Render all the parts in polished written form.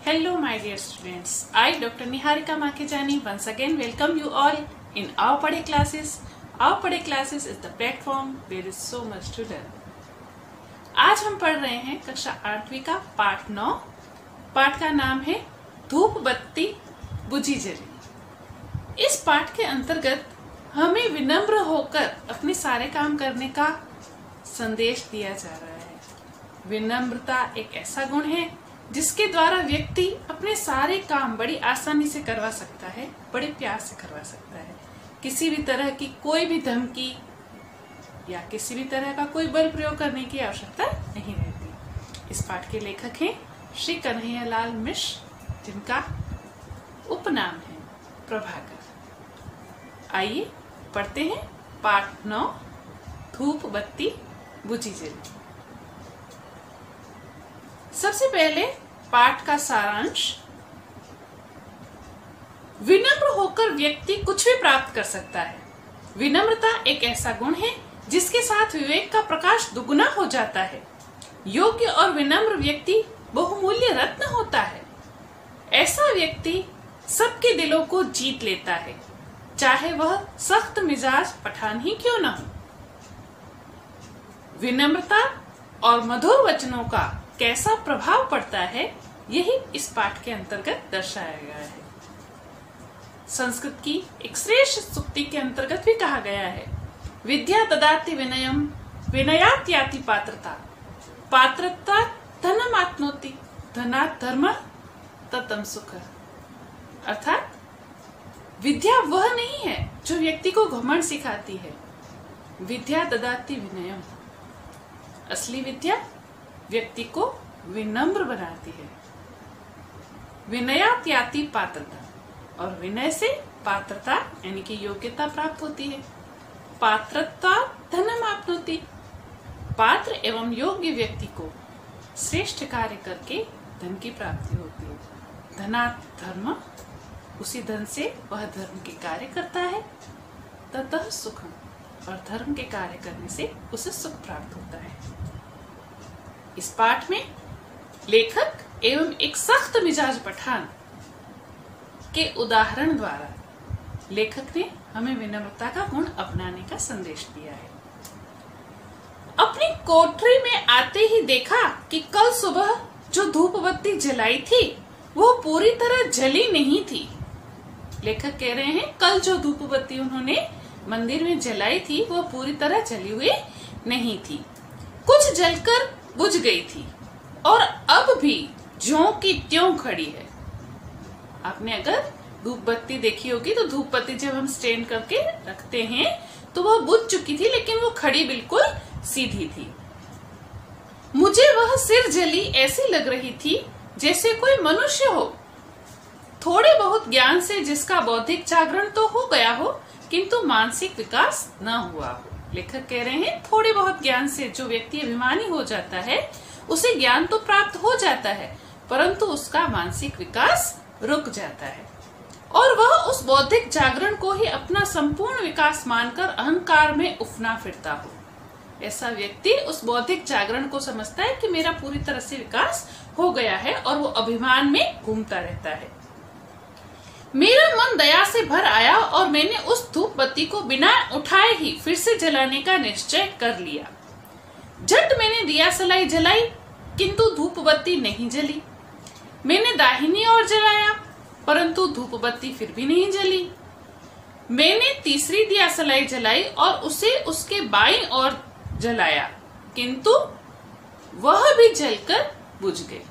Hello my dear students, I Dr. Niharika Makejani once again welcome you all in our Padhe classes. Our Padhe classes is the platform where there is so much to learn. आज हम पढ़ रहे हैं कक्षा 8वीं का पाठ 9। पाठ का नाम है धूप बत्ती बुझी जली। इस पाठ के अंतर्गत हमें विनम्र होकर अपने सारे काम करने का संदेश दिया जा रहा है। विनम्रता एक ऐसा गुण है जिसके द्वारा व्यक्ति अपने सारे काम बड़ी आसानी से करवा सकता है, बड़े प्यार से करवा सकता है। किसी भी तरह की कोई भी धमकी या किसी भी तरह का कोई बल प्रयोग करने की आवश्यकता नहीं रहती। इस पाठ के लेखक हैं श्री कन्हैयालाल मिश्र, जिनका उपनाम है प्रभाकर। आइए पढ़ते हैं पाठ 9 धूप बत्ती बुझी जली। सबसे पहले पाठ का सारांश। विनम्र होकर व्यक्ति कुछ भी प्राप्त कर सकता है। विनम्रता एक ऐसा गुण है जिसके साथ विवेक का प्रकाश दुगुना हो जाता है। योग्य और विनम्र व्यक्ति बहुमूल्य रत्न होता है। ऐसा व्यक्ति सबके दिलों को जीत लेता है, चाहे वह सख्त मिजाज पठान ही क्यों न हो। विनम्रता और मधुर वचनों का कैसा प्रभाव पड़ता है, यही इस पाठ के अंतर्गत दर्शाया गया है। संस्कृत की एक श्रेष्ठ सूक्ति के अंतर्गत भी कहा गया है, विद्या ददाति विनयम विनयात् याति पात्रता, पात्रता धनम आप्नोति, धनात् धर्म ततम सुख। अर्थात विद्या वह नहीं है जो व्यक्ति को घमंड सिखाती है। विद्या ददाति विनयम, असली विद्या व्यक्ति को विनम्र बनाती है। विनयात् याति पात्रता, और विनय से पात्रता यानी कि योग्यता प्राप्त होती है। पात्रता धनम आप्नोति, पात्र एवं योग्य व्यक्ति को श्रेष्ठ कार्य करके धन की प्राप्ति होती है। धनात् धर्म, उसी धन से वह धर्म के कार्य करता है। ततः सुखम, और धर्म के कार्य करने से उसे सुख प्राप्त होता है। इस पाठ में लेखक एवं एक सख्त मिजाज पठान के उदाहरण द्वारा लेखक ने हमें विनम्रता का गुण अपनाने का संदेश दिया है। अपनी कोठरी में आते ही देखा कि कल सुबह जो धूप बत्ती जलाई थी वो पूरी तरह जली नहीं थी। लेखक कह रहे हैं कल जो धूप बत्ती उन्होंने मंदिर में जलाई थी वो पूरी तरह जली हुई नहीं थी, कुछ जलकर बुझ गई थी और अब भी ज्यों की त्यों खड़ी है। आपने अगर धूप बत्ती देखी होगी तो धूप बत्ती जब हम स्टैंड करके रखते हैं तो वह बुझ चुकी थी, लेकिन वो खड़ी बिल्कुल सीधी थी। मुझे वह सिर जली ऐसी लग रही थी जैसे कोई मनुष्य हो, थोड़े बहुत ज्ञान से जिसका बौद्धिक जागरण तो हो गया हो किंतु मानसिक विकास न हुआ हो। लेखक कह रहे हैं थोड़े बहुत ज्ञान से जो व्यक्ति अभिमानी हो जाता है उसे ज्ञान तो प्राप्त हो जाता है, परंतु उसका मानसिक विकास रुक जाता है और वह उस बौद्धिक जागरण को ही अपना संपूर्ण विकास मानकर अहंकार में उफना फिरता हो। ऐसा व्यक्ति उस बौद्धिक जागरण को समझता है कि मेरा पूरी तरह से विकास हो गया है और वो अभिमान में घूमता रहता है। मेरा मन दया से भर आया और मैंने उस धूप बत्ती को बिना उठाए ही फिर से जलाने का निश्चय कर लिया। झट मैंने दिया सलाई जलाई किंतु धूप बत्ती नहीं जली। मैंने दाहिनी ओर जलाया परंतु धूप बत्ती फिर भी नहीं जली। मैंने तीसरी दिया सलाई जलाई और उसे उसके बाईं ओर जलाया किंतु वह भी जलकर बुझ गई।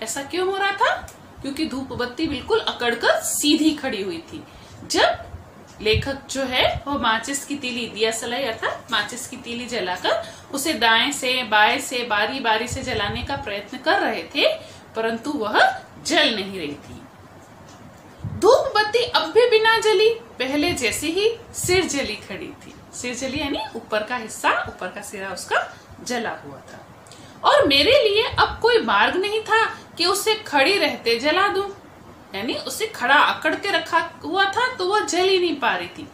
ऐसा क्यों हो रहा था? क्योंकि धूप बत्ती बिल्कुल अकड़कर सीधी खड़ी हुई थी। जब लेखक जो है वो माचिस की तीली, दिया सलाई अर्थात माचिस की तीली जलाकर उसे दाएं से बाएं से बारी बारी से जलाने का प्रयत्न कर रहे थे, परंतु वह जल नहीं रही थी। धूप बत्ती अब भी बिना जली, पहले जैसे ही सिर जली खड़ी थी। सिर जली यानी ऊपर का हिस्सा, ऊपर का सिरा उसका जला हुआ था और मेरे लिए अब कोई मार्ग नहीं था कि उसे खड़ी रहते जला दूं, यानी उसे खड़ा अकड़ के रखा हुआ था तो वह जल ही नहीं पा रही थी,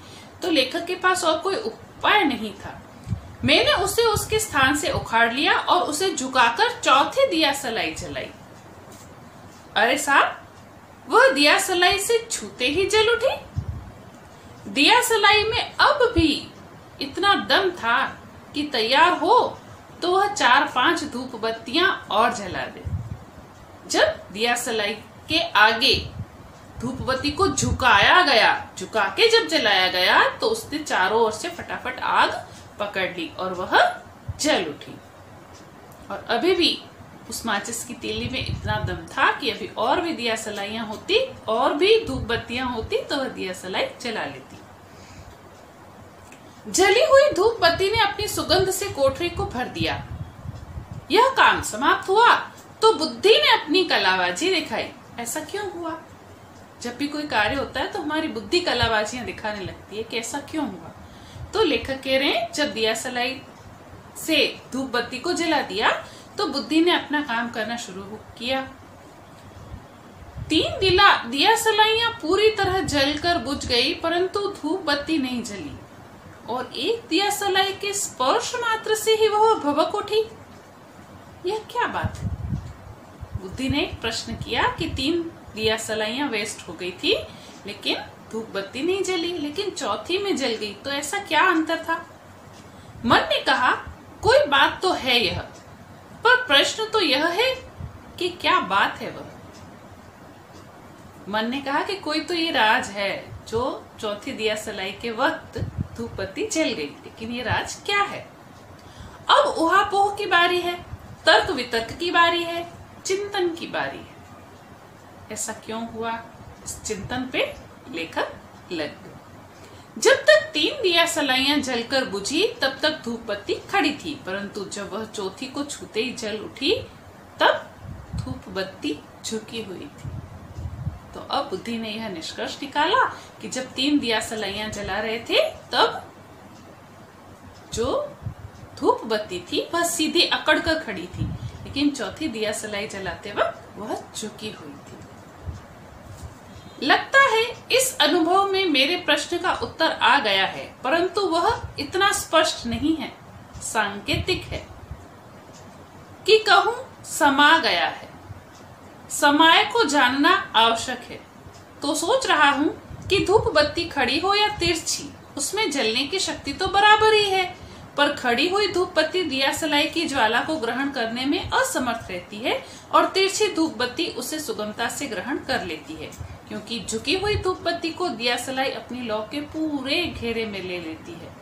तो लेखक के पास और कोई उपाय नहीं था। मैंने उसे उसके स्थान से उखाड़ लिया और उसे झुकाकर चौथे दिया सलाई जलाई। अरे साहब, वह दिया सलाई से छूते ही जल उठी। दिया सलाई में अब भी इतना दम था कि तैयार हो तो वह 4-5 धूप बत्तियां और जला दे। जब दिया सलाई के आगे धूप बत्ती को झुकाया गया, झुका के जब जलाया गया तो उसने चारों ओर से फटाफट आग पकड़ ली और वह जल उठी। और अभी भी उस माचिस की तीली में इतना दम था कि अभी और भी दिया सलाइयां होती और भी धूप बत्तियां होती तो वह दिया सलाई जला लेती। जली हुई धूप बत्ती ने अपनी सुगंध से कोठरी को भर दिया। यह काम समाप्त हुआ तो बुद्धि ने अपनी कलाबाजी दिखाई। ऐसा क्यों हुआ? जब भी कोई कार्य होता है तो हमारी बुद्धि कलाबाजियां दिखाने लगती है कि ऐसा क्यों हुआ। तो लेखक कह रहे हैं, जब दिया सलाई से धूप बत्ती को जला दिया तो बुद्धि ने अपना काम करना शुरू किया। 3 दिया सलाइयां पूरी तरह जलकर बुझ गई, परंतु धूप बत्ती नहीं जली और एक दिया सलाई के स्पर्श मात्र से ही वह भभक उठी। यह क्या बात है? बुद्धि ने एक प्रश्न किया कि 3 दिया सलाइयां वेस्ट हो गई थी लेकिन धूप बत्ती नहीं जली, लेकिन चौथी में जल गई, तो ऐसा क्या अंतर था? मन ने कहा, कोई बात तो है यह, पर प्रश्न तो यह है कि क्या बात है वह। मन ने कहा कि कोई तो ये राज है जो चौथी दिया सलाई के वक्त धूप बत्ती जल गई, लेकिन ये राज क्या है? अब ऊहापोह की बारी है, तर्क वितर्क की बारी है, चिंतन की बारी है। ऐसा क्यों हुआ? इस चिंतन पे लेखक लग गए। जब तक 3 दिया सलाइयां जलकर बुझी तब तक धूप बत्ती खड़ी थी, परंतु जब वह चौथी को छूते ही जल उठी तब धूप बत्ती झुकी हुई थी। तो अब बुद्धि ने यह निष्कर्ष निकाला कि जब 3 दिया सलाइयां जला रहे थे तब जो धूप बत्ती थी वह सीधी अकड़ कर खड़ी थी, लेकिन चौथी दिया सलाई जलाते वक्त वह झुकी हुई थी। लगता है इस अनुभव में मेरे प्रश्न का उत्तर आ गया है, परंतु वह इतना स्पष्ट नहीं है, सांकेतिक है कि कहूं समा गया है। समय को जानना आवश्यक है। तो सोच रहा हूं कि धूप बत्ती खड़ी हो या तिरछी, उसमें जलने की शक्ति तो बराबर ही है, पर खड़ी हुई धूप बत्ती दिया सलाई की ज्वाला को ग्रहण करने में असमर्थ रहती है और तिरछी धूप बत्ती उसे सुगमता से ग्रहण कर लेती है, क्योंकि झुकी हुई धूप बत्ती को दिया सलाई अपनी लौ के पूरे घेरे में ले लेती है,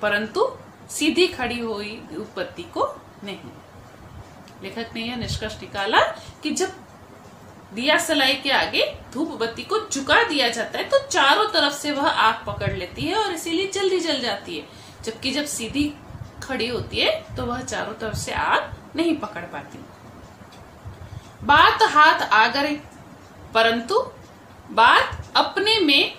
परंतु सीधी खड़ी हुई धूप बत्ती को नहीं। लेखक ने यह निष्कर्ष निकाला कि जब दिया सलाई के आगे धूप बत्ती को झुका दिया जाता है तो चारों तरफ से वह आग पकड़ लेती है और इसीलिए जल्दी जल जाती है, जबकि जब सीधी खड़ी होती है तो वह चारों तरफ से आग नहीं पकड़ पाती। बात हाथ आ गई, परंतु बात अपने में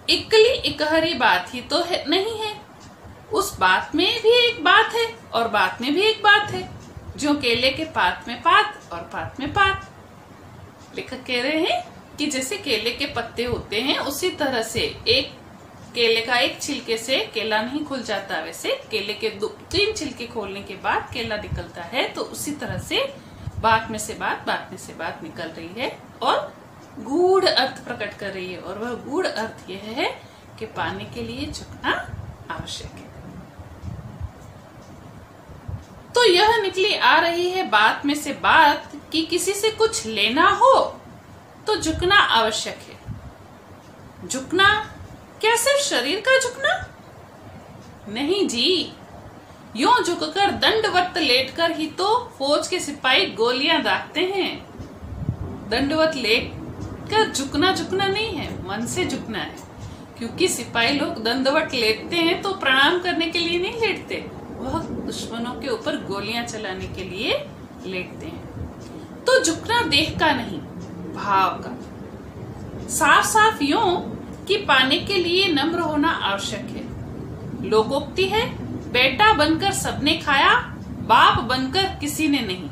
इकली इकहरी बात ही तो नहीं है। उस बात में भी एक बात है और बात में भी एक बात है, जो केले के पात में पात और पात में पात। लेखक कह रहे हैं कि जैसे केले के पत्ते होते हैं उसी तरह से एक केले का एक छिलके से केला नहीं खुल जाता, वैसे केले के 2-3 छिलके खोलने के बाद केला निकलता है। तो उसी तरह से बात में से बात में से बात निकल रही है और गूढ़ अर्थ प्रकट कर रही है, और वह गूढ़ अर्थ यह है कि पाने के लिए झुकना आवश्यक है। तो यह निकली आ रही है बात में से बात कि किसी से कुछ लेना हो तो झुकना आवश्यक है। झुकना क्या सिर्फ शरीर का झुकना? नहीं जी, यूं झुककर दंडवत लेटकर ही तो फौज के सिपाही गोलियां दागते हैं। दंडवत लेटकर झुकना नहीं है, मन से झुकना है, क्योंकि सिपाही लोग दंडवत लेटते हैं तो प्रणाम करने के लिए नहीं लेटते, वह दुश्मनों के ऊपर गोलियां चलाने के लिए लेटते हैं। तो झुकना देह का नहीं, भाव का। साफ साफ यूं कि पाने के लिए नम्र होना आवश्यक है। लोकोक्ति है, बेटा बनकर सबने खाया, बाप बनकर किसी ने नहीं।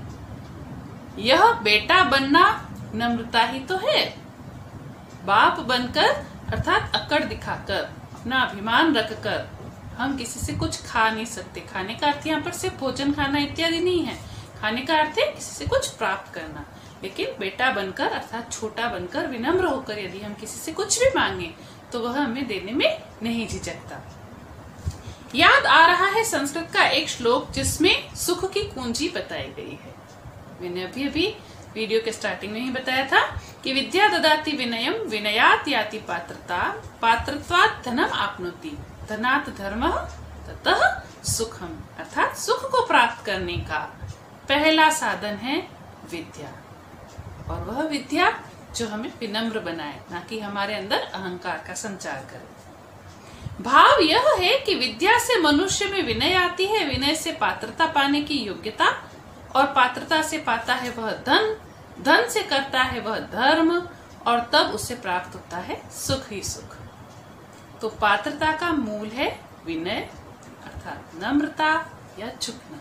यह बेटा बनना नम्रता ही तो है। बाप बनकर अर्थात अकड़ दिखाकर, अपना अभिमान रखकर हम किसी से कुछ खा नहीं सकते। खाने का अर्थ यहाँ पर सिर्फ भोजन खाना इत्यादि नहीं है, खाने का अर्थ है किसी से कुछ प्राप्त करना, लेकिन बेटा बनकर अर्थात छोटा बनकर विनम्र होकर यदि हम किसी से कुछ भी मांगे तो वह हमें देने में नहीं झिझकता। याद आ रहा है संस्कृत का एक श्लोक जिसमें सुख की कुंजी बताई गई है। मैंने अभी वीडियो के स्टार्टिंग में ही बताया था कि विद्या ददाति विनयम विनयात याति पात्रता पात्रत्वात् धनम आपनोति धनात् धर्मः ततः सुखम। अर्थात सुख को प्राप्त करने का पहला साधन है विद्या, और वह विद्या जो हमें विनम्र बनाए, ना कि हमारे अंदर अहंकार का संचार करे। भाव यह है कि विद्या से मनुष्य में विनय आती है, विनय से पात्रता पाने की योग्यता, और पात्रता से पाता है वह धन, धन से करता है वह धर्म, और तब उसे प्राप्त होता है सुख ही सुख। तो पात्रता का मूल है विनय अर्थात नम्रता या झुकना।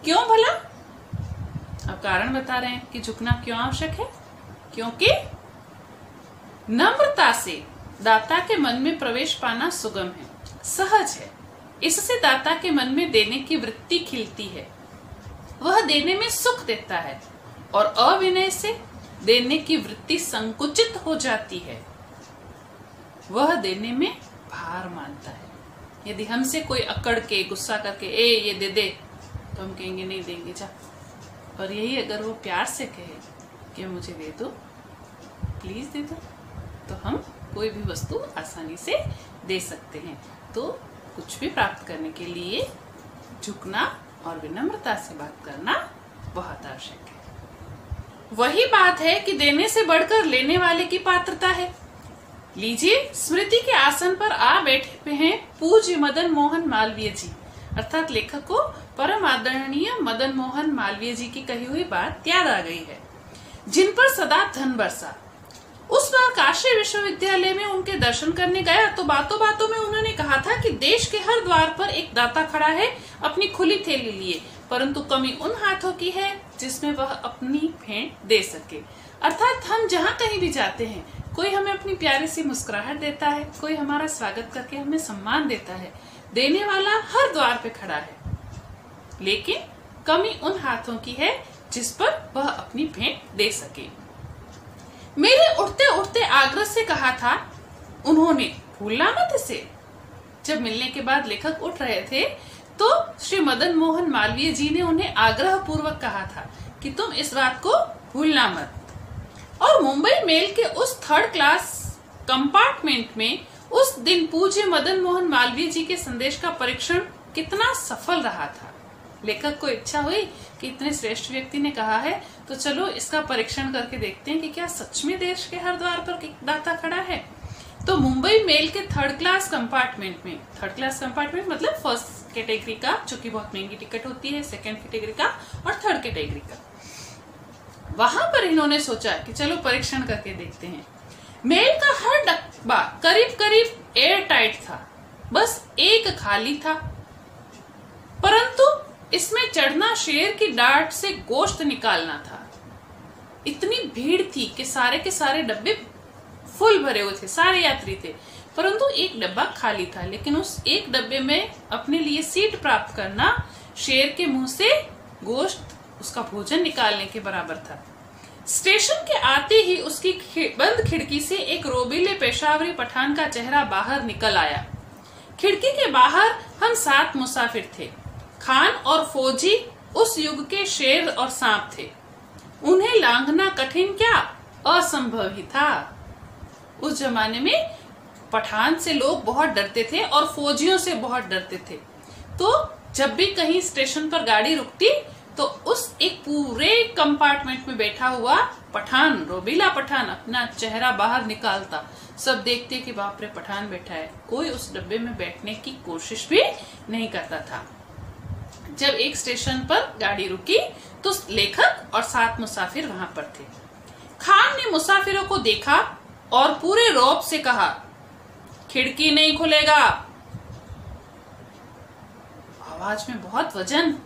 क्यों भला? अब कारण बता रहे हैं कि झुकना क्यों आवश्यक है। क्योंकि नम्रता से दाता के मन में प्रवेश पाना सुगम है, सहज है। इससे दाता के मन में देने की वृत्ति खिलती है, वह देने में सुख देता है, और अविनय से देने की वृत्ति संकुचित हो जाती है, वह देने में भार मानता है। यदि हमसे कोई अकड़ के गुस्सा करके ये दे तो हम कहेंगे नहीं देंगे जा, और यही अगर वो प्यार से कहे कि मुझे दे दो, प्लीज दे दो, तो हम कोई भी वस्तु आसानी से दे सकते हैं। तो कुछ भी प्राप्त करने के लिए झुकना और विनम्रता से बात करना बहुत आवश्यक है। वही बात है कि देने से बढ़कर लेने वाले की पात्रता है। लीजिए, स्मृति के आसन पर आ बैठे हुए हैं पूज्य मदन मोहन मालवीय जी, अर्थात लेखक को परम आदरणीय मदन मोहन मालवीय जी की कही हुई बात याद आ गई है, जिन पर सदा धन बरसा। उस बार काशी विश्वविद्यालय में उनके दर्शन करने गया तो बातों बातों में उन्होंने कहा था कि देश के हर द्वार पर एक दाता खड़ा है अपनी खुली थैली लिए, परंतु कमी उन हाथों की है जिसमें वह अपनी भेंट दे सके। अर्थात हम जहाँ कहीं भी जाते हैं, कोई हमें अपनी प्यारी सी मुस्कुराहट देता है, कोई हमारा स्वागत करके हमें सम्मान देता है, देने वाला हर द्वार पे खड़ा है, लेकिन कमी उन हाथों की है जिस पर वह अपनी भेंट दे सके। मेरे उठते उठते आग्रह से कहा था उन्होंने, भूलना मत इसे। जब मिलने के बाद लेखक उठ रहे थे तो श्री मदन मोहन मालवीय जी ने उन्हें आग्रह पूर्वक कहा था कि तुम इस बात को भूलना मत। और मुंबई मेल के उस 3rd क्लास कंपार्टमेंट में उस दिन पूज्य मदन मोहन मालवीय जी के संदेश का परीक्षण कितना सफल रहा था। लेखक को इच्छा हुई कि इतने श्रेष्ठ व्यक्ति ने कहा है तो चलो इसका परीक्षण करके देखते हैं कि क्या सच में देश के हर द्वार पर दाता खड़ा है। तो मुंबई मेल के 3rd क्लास कंपार्टमेंट में, 3rd क्लास कंपार्टमेंट मतलब फर्स्ट कैटेगरी का, जो कि बहुत महंगी टिकट होती है, 2nd कैटेगरी का और 3rd कैटेगरी का, वहां पर इन्होंने सोचा कि चलो परीक्षण करके देखते हैं। मेल का हर डब्बा करीब करीब एयर टाइट था, बस एक खाली था, परंतु इसमें चढ़ना शेर की डांट से गोश्त निकालना था। इतनी भीड़ थी कि सारे के सारे डब्बे फुल भरे हुए थे, सारे यात्री थे, परंतु एक डब्बा खाली था। लेकिन उस एक डब्बे में अपने लिए सीट प्राप्त करना शेर के मुंह से गोश्त, उसका भोजन निकालने के बराबर था। स्टेशन के आते ही उसकी बंद खिड़की से एक रोबीले पेशावरी पठान का चेहरा बाहर निकल आया। खिड़की के बाहर हम 7 मुसाफिर थे। खान और फौजी उस युग के शेर और सांप थे, उन्हें लांघना कठिन क्या असंभव ही था। उस जमाने में पठान से लोग बहुत डरते थे और फौजियों से बहुत डरते थे। तो जब भी कहीं स्टेशन पर गाड़ी रुकती तो उस एक पूरे कंपार्टमेंट में बैठा हुआ पठान, रोबीला पठान, अपना चेहरा बाहर निकालता। सब देखते कि बाप रे पठान बैठा है, कोई उस डब्बे में बैठने की कोशिश भी नहीं करता था। जब एक स्टेशन पर गाड़ी रुकी तो लेखक और 7 मुसाफिर वहां पर थे। खान ने मुसाफिरों को देखा और पूरे रौब से कहा, खिड़की नहीं खुलेगा। आवाज में बहुत वजन,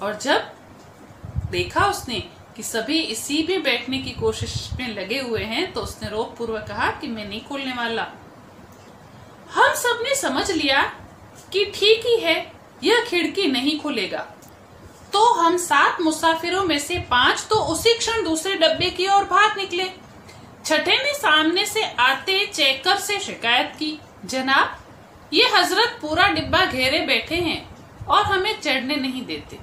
और जब देखा उसने कि सभी इसी में बैठने की कोशिश में लगे हुए हैं तो उसने रौब पूर्वक कहा कि मैं नहीं खोलने वाला। हम सब ने समझ लिया कि ठीक ही है, यह खिड़की नहीं खुलेगा। तो हम 7 मुसाफिरों में से 5 तो उसी क्षण दूसरे डब्बे की ओर भाग निकले। छठे ने सामने से आते चेकर से शिकायत की, जनाब, ये हजरत पूरा डिब्बा घेरे बैठे हैं और हमें चढ़ने नहीं देते।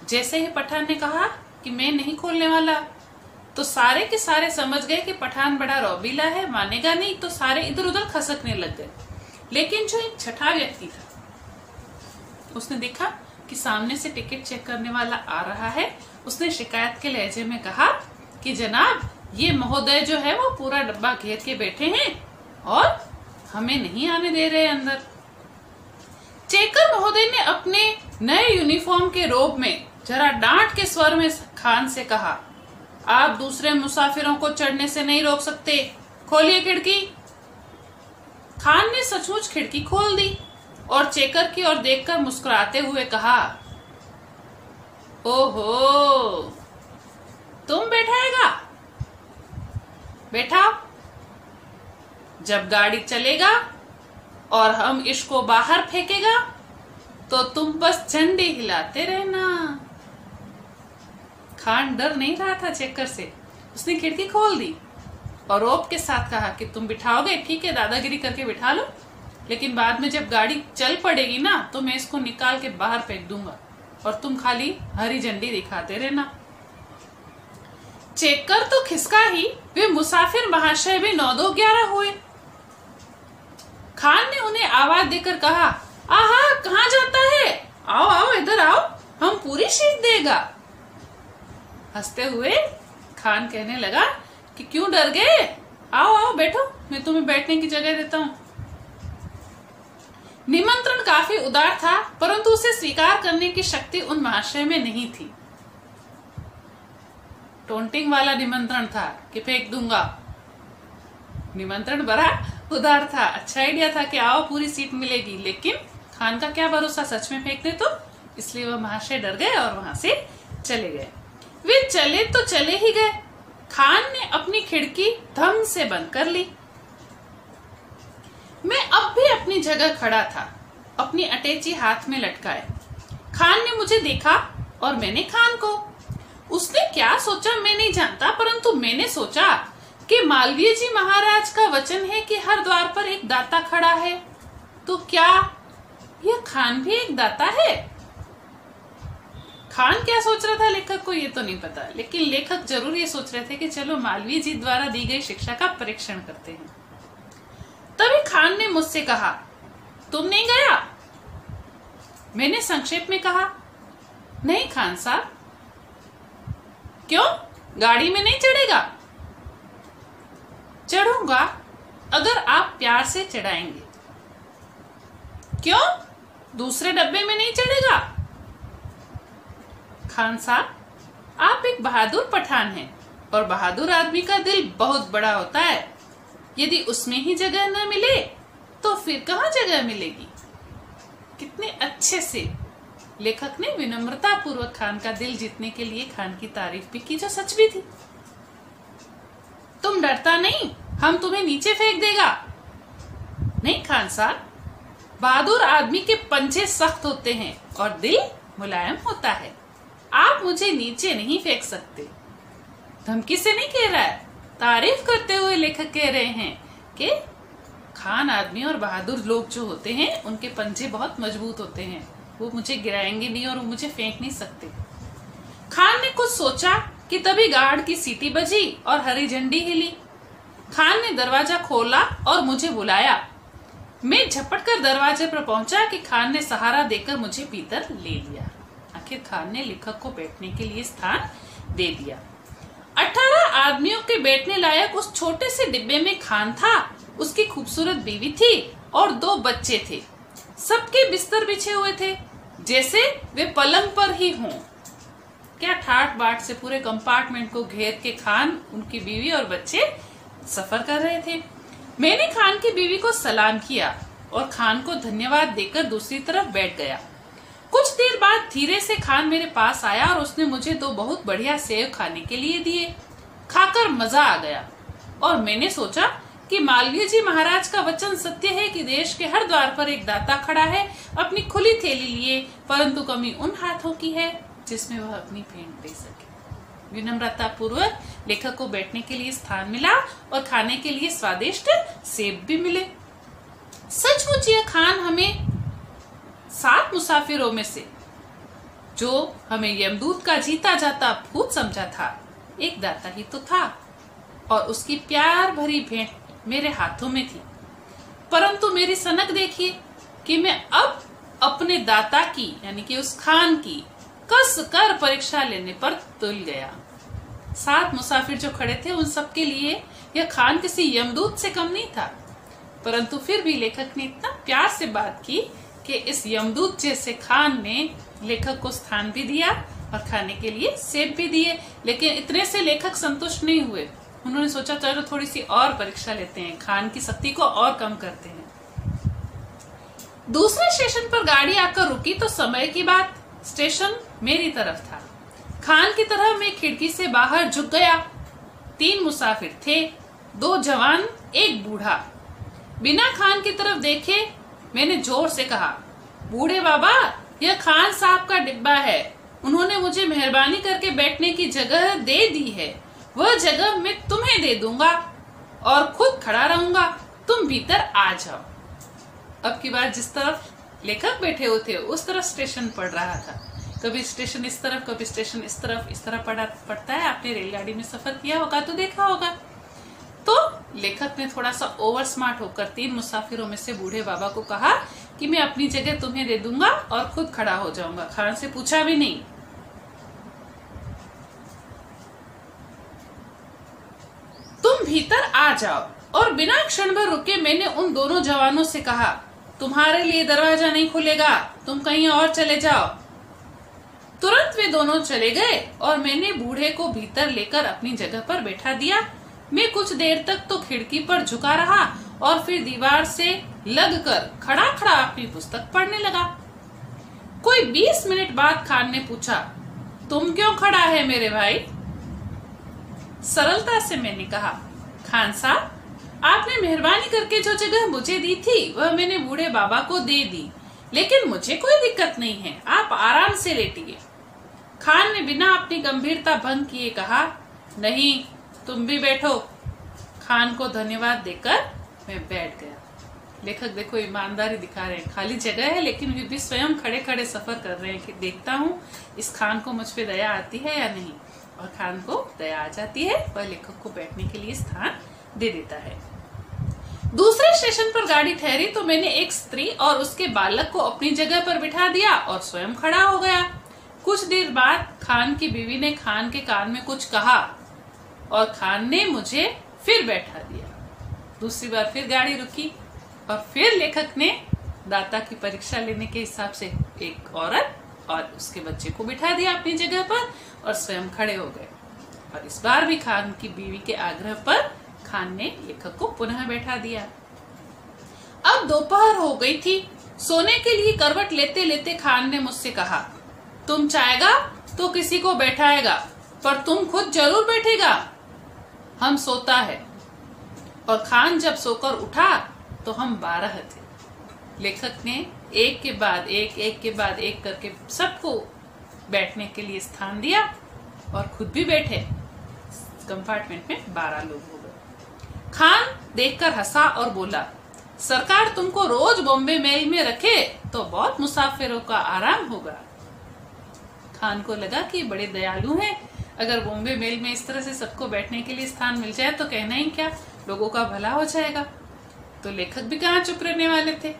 जैसे ही पठान ने कहा कि मैं नहीं खोलने वाला, तो सारे के सारे समझ गए कि पठान बड़ा रौबीला है, मानेगा नहीं, तो सारे इधर उधर खसकने लग गए। लेकिन जो एक छठा व्यक्ति था, उसने देखा कि सामने से टिकट चेक करने वाला आ रहा है। उसने शिकायत के लहजे में कहा कि जनाब, ये महोदय जो है वो पूरा डब्बा घेर के बैठे हैं और हमें नहीं आने दे रहे अंदर। चेकर महोदय ने अपने नए यूनिफॉर्म के रोब में जरा डांट के स्वर में खान से कहा, आप दूसरे मुसाफिरों को चढ़ने से नहीं रोक सकते, खोलिए खिड़की। खान ने सचमुच खिड़की खोल दी और चेकर की ओर देखकर मुस्कुराते हुए कहा, ओहो, तुम बैठाएगा? बैठाओ। जब गाड़ी चलेगा और हम इसको बाहर फेंकेगा तो तुम बस झंडे हिलाते रहना। खान डर नहीं रहा था चेकर से। उसने खिड़की खोल दी और रोब के साथ कहा कि तुम बिठाओगे, ठीक है, दादागिरी करके बिठा लो, लेकिन बाद में जब गाड़ी चल पड़ेगी ना तो मैं इसको निकाल के बाहर फेंक दूंगा और तुम खाली हरी झंडी दिखाते रहना। चेकर तो खिसका ही, वे मुसाफिर महाशय भी 9-2-11 हुए। खान ने उन्हें आवाज देकर कहा, आहा, कहाँ जाता है? आओ आओ, इधर आओ, हम पूरी सीट देगा। हंसते हुए खान कहने लगा कि क्यों डर गए? आओ आओ, बैठो, मैं तुम्हें बैठने की जगह देता हूँ। निमंत्रण काफी उदार था, परंतु उसे स्वीकार करने की शक्ति उन महाशय में नहीं थी। टोंटिंग वाला निमंत्रण था कि फेंक दूंगा। निमंत्रण बड़ा उदार था, अच्छा आइडिया था कि आओ पूरी सीट मिलेगी, लेकिन खान का क्या भरोसा सच में फेंक दे तो, इसलिए वह महाशय डर गए और वहां से चले गए। वे चले तो चले ही गए। खान ने अपनी खिड़की धम से बंद कर ली। मैं अब भी अपनी जगह खड़ा था, अपनी अटैची हाथ में लटकाए। खान ने मुझे देखा और मैंने खान को। उसने क्या सोचा मैं नहीं जानता, परंतु मैंने सोचा कि मालवीय जी महाराज का वचन है कि हर द्वार पर एक दाता खड़ा है, तो क्या यह खान भी एक दाता है? खान क्या सोच रहा था लेखक को ये तो नहीं पता, लेकिन लेखक जरूर ये सोच रहे थे कि चलो मालवीय जी द्वारा दी गई शिक्षा का परीक्षण करते हैं। तभी खान ने मुझसे कहा, तुम नहीं गया? मैंने संक्षेप में कहा, नहीं खान साहब। क्यों, गाड़ी में नहीं चढ़ेगा? चढ़ूंगा अगर आप प्यार से चढ़ाएंगे। क्यों, दूसरे डब्बे में नहीं चढ़ेगा? खान साहब, आप एक बहादुर पठान हैं और बहादुर आदमी का दिल बहुत बड़ा होता है। यदि उसमें ही जगह न मिले तो फिर कहाँ जगह मिलेगी? कितने अच्छे से लेखक ने विनम्रता पूर्वक खान का दिल जीतने के लिए खान की तारीफ भी की, जो सच भी थी। तुम डरता नहीं, हम तुम्हें नीचे फेंक देगा? नहीं खान साहब, बहादुर आदमी के पंजे सख्त होते हैं और दिल मुलायम होता है। आप मुझे नीचे नहीं फेंक सकते। धमकी से नहीं कह रहा है, तारीफ करते हुए लेखक कह रहे हैं कि खान आदमी और बहादुर लोग जो होते हैं उनके पंजे बहुत मजबूत होते हैं, वो मुझे गिराएंगे नहीं और वो मुझे फेंक नहीं सकते। खान ने कुछ सोचा कि तभी गार्ड की सीटी बजी और हरी झंडी हिली। खान ने दरवाजा खोला और मुझे बुलाया। मैं झपट कर दरवाजे पर पहुंचा कि खान ने सहारा देकर मुझे भीतर ले लिया। आखिर खान ने लेखक को बैठने के लिए स्थान दे दिया। 18 आदमियों के बैठने लायक उस छोटे से डिब्बे में खान था, उसकी खूबसूरत बीवी थी और 2 बच्चे थे। सबके बिस्तर बिछे हुए थे जैसे वे पलंग पर ही हों। क्या ठाट बाट से पूरे कंपार्टमेंट को घेर के खान, उनकी बीवी और बच्चे सफर कर रहे थे। मैंने खान की बीवी को सलाम किया और खान को धन्यवाद देकर दूसरी तरफ बैठ गया। कुछ देर बाद धीरे से खान मेरे पास आया और उसने मुझे 2 बहुत बढ़िया सेव खाने के लिए दिए। खाकर मजा आ गया और मैंने सोचा कि मालवीय जी महाराज का वचन सत्य है कि देश के हर द्वार पर एक दाता खड़ा है अपनी खुली थैली लिए, परंतु कमी उन हाथों की है जिसमें वह अपनी भेंट दे सके। विनम्रता पूर्वक लेखक को बैठने के लिए स्थान मिला और खाने के लिए स्वादिष्ट सेब भी मिले। सचमुच यह खान हमें 7 मुसाफिरों में से, जो हमें यमदूत का जीता जाता भूत समझा था, एक दाता ही तो था और उसकी प्यार भरी भेंट मेरे हाथों में थी। परंतु मेरी सनक देखिए कि मैं अब अपने दाता की यानी कि उस खान की कस कर परीक्षा लेने पर तुल गया। 7 मुसाफिर जो खड़े थे उन सब के लिए यह खान किसी यमदूत से कम नहीं था, परंतु फिर भी लेखक ने इतना प्यार से बात की कि इस यमदूत जैसे खान ने लेखक को स्थान भी दिया और खाने के लिए सेब भी दिए। लेकिन इतने से लेखक संतुष्ट नहीं हुए। उन्होंने सोचा चलो थोड़ी सी और परीक्षा लेते हैं, खान की शक्ति को और कम करते हैं। दूसरे स्टेशन पर गाड़ी आकर रुकी तो समय की बात, स्टेशन मेरी तरफ था। खान की तरह मैं खिड़की से बाहर झुक गया। 3 मुसाफिर थे, 2 जवान, 1 बूढ़ा। बिना खान की तरफ देखे मैंने जोर से कहा, बूढ़े बाबा, यह खान साहब का डिब्बा है। उन्होंने मुझे मेहरबानी करके बैठने की जगह दे दी है। वह जगह मैं तुम्हें दे दूंगा और खुद खड़ा रहूंगा। तुम भीतर आ जाओ। अब की बार जिस तरफ लेखक बैठे हुए थे उस तरफ स्टेशन पड़ रहा था। कभी स्टेशन इस तरफ, कभी स्टेशन इस तरफ, इस तरह पड़ता है। आपने रेलगाड़ी में सफर किया होगा तो देखा होगा। तो लेखक ने थोड़ा सा ओवर स्मार्ट होकर 3 मुसाफिरों में से बूढ़े बाबा को कहा कि मैं अपनी जगह तुम्हें दे दूंगा और खुद खड़ा हो जाऊंगा। खान से पूछा भी नहीं। तुम भीतर आ जाओ। और बिना क्षण भर रुके मैंने उन दोनों जवानों से कहा, तुम्हारे लिए दरवाजा नहीं खुलेगा, तुम कहीं और चले जाओ। तुरंत वे दोनों चले गए और मैंने बूढ़े को भीतर लेकर अपनी जगह पर बैठा दिया। मैं कुछ देर तक तो खिड़की पर झुका रहा और फिर दीवार से लगकर खड़ा खड़ा अपनी पुस्तक पढ़ने लगा। कोई 20 मिनट बाद खान ने पूछा, तुम क्यों खड़ा है मेरे भाई? सरलता से मैंने कहा, खान साहब, आपने मेहरबानी करके जो जगह मुझे दी थी वह मैंने बूढ़े बाबा को दे दी, लेकिन मुझे कोई दिक्कत नहीं है, आप आराम से लेटिए। खान ने बिना अपनी गंभीरता भंग किए कहा, नहीं, तुम भी बैठो। खान को धन्यवाद देकर मैं बैठ गया। लेखक देखो ईमानदारी दिखा रहे हैं। खाली जगह है लेकिन वे भी स्वयं खड़े खड़े सफर कर रहे हैं कि देखता हूँ इस खान को मुझ पे दया आती है या नहीं। और खान को दया आ जाती है, वह लेखक को बैठने के लिए स्थान दे देता है। दूसरे स्टेशन पर गाड़ी ठहरी तो मैंने एक स्त्री और उसके बालक को अपनी जगह पर बिठा दिया और स्वयं खड़ा हो गया। कुछ देर बाद खान की बीवी ने खान के कान में कुछ कहा और खान ने मुझे फिर बैठा दिया। दूसरी बार फिर गाड़ी रुकी और फिर लेखक ने दाता की परीक्षा लेने के हिसाब से एक औरत और उसके बच्चे को बिठा दिया अपनी जगह पर और स्वयं खड़े हो गए। और इस बार भी खान की बीवी के आग्रह पर खान ने लेखक को पुनः बैठा दिया। अब दोपहर हो गई थी। सोने के लिए करवट लेते लेते खान ने मुझसे कहा, तुम चाहेगा तो किसी को बैठाएगा, पर तुम खुद जरूर बैठेगा। हम सोता है। और खान जब सोकर उठा तो हम 12 थे। लेखक ने एक के बाद एक करके सबको बैठने के लिए स्थान दिया और खुद भी बैठे। कंपार्टमेंट में 12 लोग हो गए। खान देखकर हंसा और बोला, सरकार तुमको रोज बॉम्बे मेल में रखे तो बहुत मुसाफिरों का आराम होगा। खान को लगा कि बड़े दयालु हैं, अगर बॉम्बे मेल में इस तरह से सबको बैठने के लिए स्थान मिल जाए तो कहना ही क्या, लोगों का भला हो जाएगा। तो लेखक भी कहाँ चुप रहने वाले थे।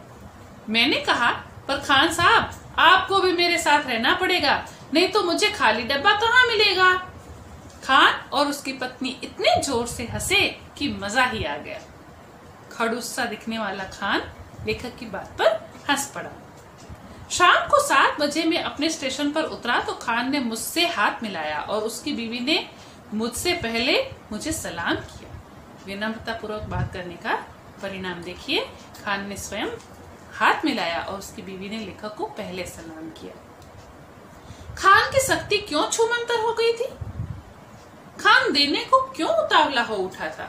मैंने कहा, पर खान साहब आपको भी मेरे साथ रहना पड़ेगा, नहीं तो मुझे खाली डब्बा कहाँ मिलेगा। खान और उसकी पत्नी इतने जोर से हंसे कि मजा ही आ गया। खड़ूस सा दिखने वाला खान लेखक की बात पर हंस पड़ा। शाम को 7 बजे मैं अपने स्टेशन पर उतरा तो खान ने मुझसे हाथ मिलाया और उसकी बीवी ने मुझसे पहले मुझे सलाम किया। विनम्रता पूर्वक बात करने का परिणाम देखिए। खान ने स्वयं हाथ मिलाया और उसकी बीवी ने लेखक को पहले सलाम किया। खान की शक्ति क्यों छूमंतर हो गई थी? खान देने को क्यों उतावला हो उठा था?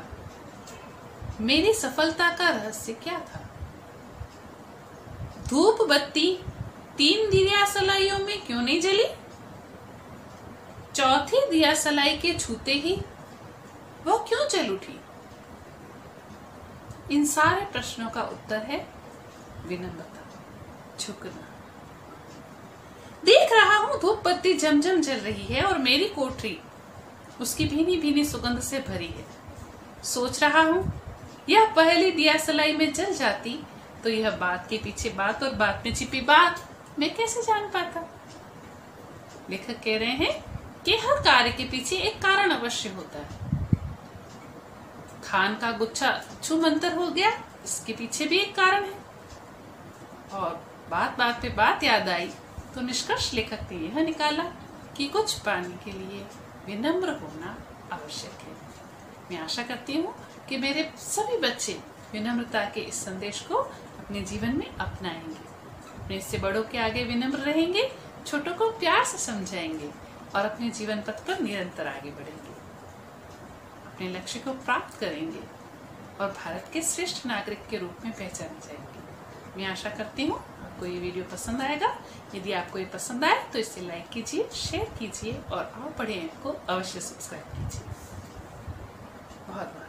मेरी सफलता का रहस्य क्या था? धूप बत्ती 3 दिया सलाइयों में क्यों नहीं जली? चौथी दिया सलाई के छूते ही वो क्यों जल उठी? इन सारे प्रश्नों का उत्तर है विनम्रता, झुकना। देख रहा हूं धूप बत्ती जमजम जल रही है और मेरी कोठरी उसकी भीनी भीनी सुगंध से भरी है। सोच रहा हूं यह पहली दिया सलाई में जल जाती तो यह बात के पीछे बात और बात में छिपी बात मैं कैसे जान पाता? लेखक कह रहे हैं कि हर कार्य के पीछे एक कारण अवश्य होता है। खान का गुच्छा छूमंतर हो गया, इसके पीछे भी एक कारण है। और बात बात पे बात याद आई तो निष्कर्ष लेखक ने यह निकाला कि कुछ पाने के लिए विनम्र होना आवश्यक है। मैं आशा करती हूँ कि मेरे सभी बच्चे विनम्रता के इस संदेश को अपने जीवन में अपनाएंगे, अपने से बड़ों के आगे विनम्र रहेंगे, छोटों को प्यार से समझाएंगे और अपने जीवन पथ पर निरंतर आगे बढ़ेंगे, अपने लक्ष्य को प्राप्त करेंगे और भारत के श्रेष्ठ नागरिक के रूप में पहचाने जाएंगे। मैं आशा करती हूँ आपको ये वीडियो पसंद आएगा। यदि आपको ये पसंद आए तो इसे लाइक कीजिए, शेयर कीजिए और आप पढ़े को अवश्य सब्सक्राइब कीजिए। बहुत बहुत